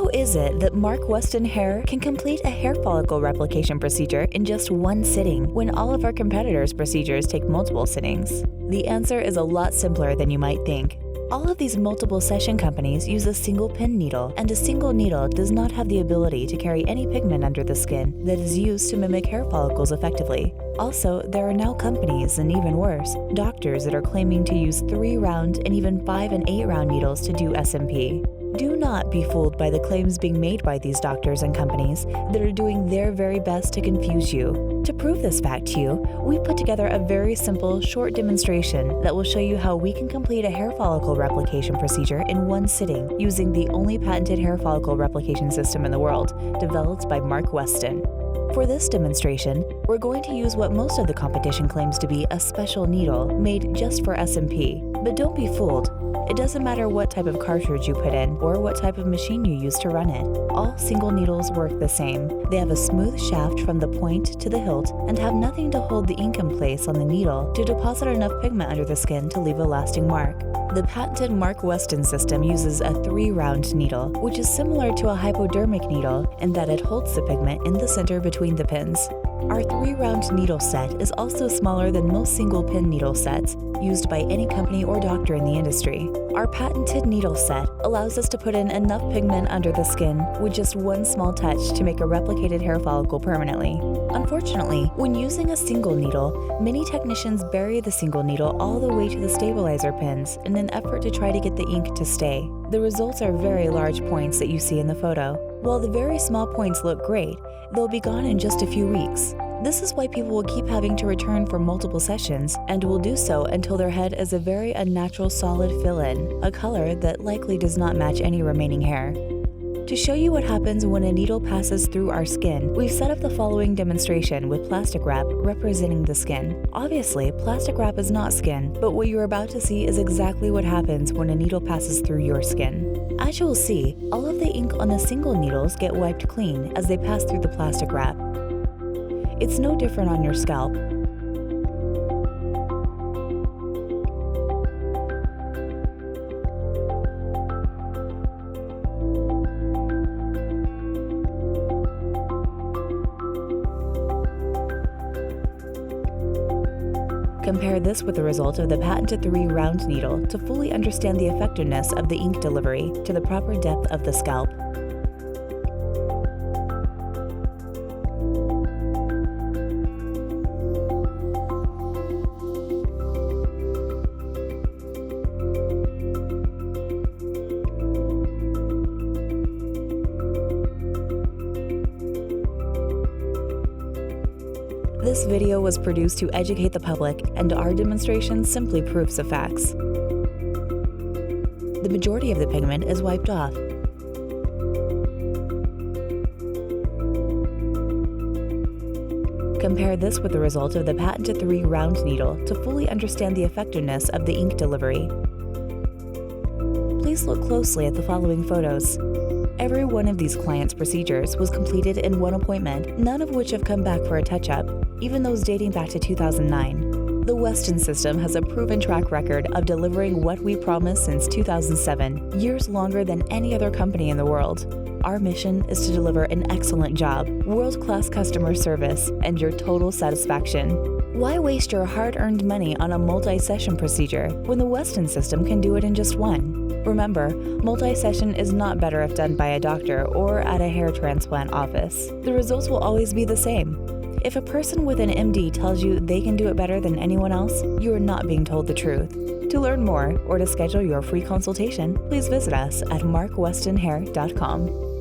How is it that Mark Weston Hair can complete a hair follicle replication procedure in just one sitting when all of our competitors' procedures take multiple sittings? The answer is a lot simpler than you might think. All of these multiple session companies use a single pin needle, and a single needle does not have the ability to carry any pigment under the skin that is used to mimic hair follicles effectively. Also, there are now companies, and even worse, doctors that are claiming to use 3-round and even 5 and 8-round needles to do SMP. Do not be fooled by the claims being made by these doctors and companies that are doing their very best to confuse you. To prove this fact to you, we put together a very simple, short demonstration that will show you how we can complete a hair follicle replication procedure in one sitting using the only patented hair follicle replication system in the world, developed by Mark Weston. For this demonstration, we're going to use what most of the competition claims to be a special needle made just for SMP. But don't be fooled. It doesn't matter what type of cartridge you put in or what type of machine you use to run it. All single needles work the same. They have a smooth shaft from the point to the hilt and have nothing to hold the ink in place on the needle to deposit enough pigment under the skin to leave a lasting mark. The patented Mark Weston system uses a 3-round needle, which is similar to a hypodermic needle in that it holds the pigment in the center between the pins. Our 3-round needle set is also smaller than most single-pin needle sets used by any company or doctor in the industry. Our patented needle set allows us to put in enough pigment under the skin with just one small touch to make a replicated hair follicle permanently. Unfortunately, when using a single needle, many technicians bury the single needle all the way to the stabilizer pins in an effort to try to get the ink to stay. The results are very large points that you see in the photo. While the very small points look great, they'll be gone in just a few weeks. This is why people will keep having to return for multiple sessions and will do so until their head is a very unnatural solid fill-in, a color that likely does not match any remaining hair. To show you what happens when a needle passes through our skin, we've set up the following demonstration with plastic wrap representing the skin. Obviously, plastic wrap is not skin, but what you're about to see is exactly what happens when a needle passes through your skin. As you will see, all of the ink on the single needles get wiped clean as they pass through the plastic wrap. It's no different on your scalp. Compare this with the result of the patented 3-round needle to fully understand the effectiveness of the ink delivery to the proper depth of the scalp. This video was produced to educate the public, and our demonstration simply proves the facts. The majority of the pigment is wiped off. Compare this with the result of the patented 3-round needle to fully understand the effectiveness of the ink delivery. Please look closely at the following photos. Every one of these clients' procedures was completed in one appointment, none of which have come back for a touch-up, even those dating back to 2009. The Weston system has a proven track record of delivering what we promised since 2007, years longer than any other company in the world. Our mission is to deliver an excellent job, world-class customer service, and your total satisfaction. Why waste your hard-earned money on a multi-session procedure when the Weston system can do it in just one? Remember, multi-session is not better if done by a doctor or at a hair transplant office. The results will always be the same. If a person with an MD tells you they can do it better than anyone else, you are not being told the truth. To learn more or to schedule your free consultation, please visit us at markwestonhair.com.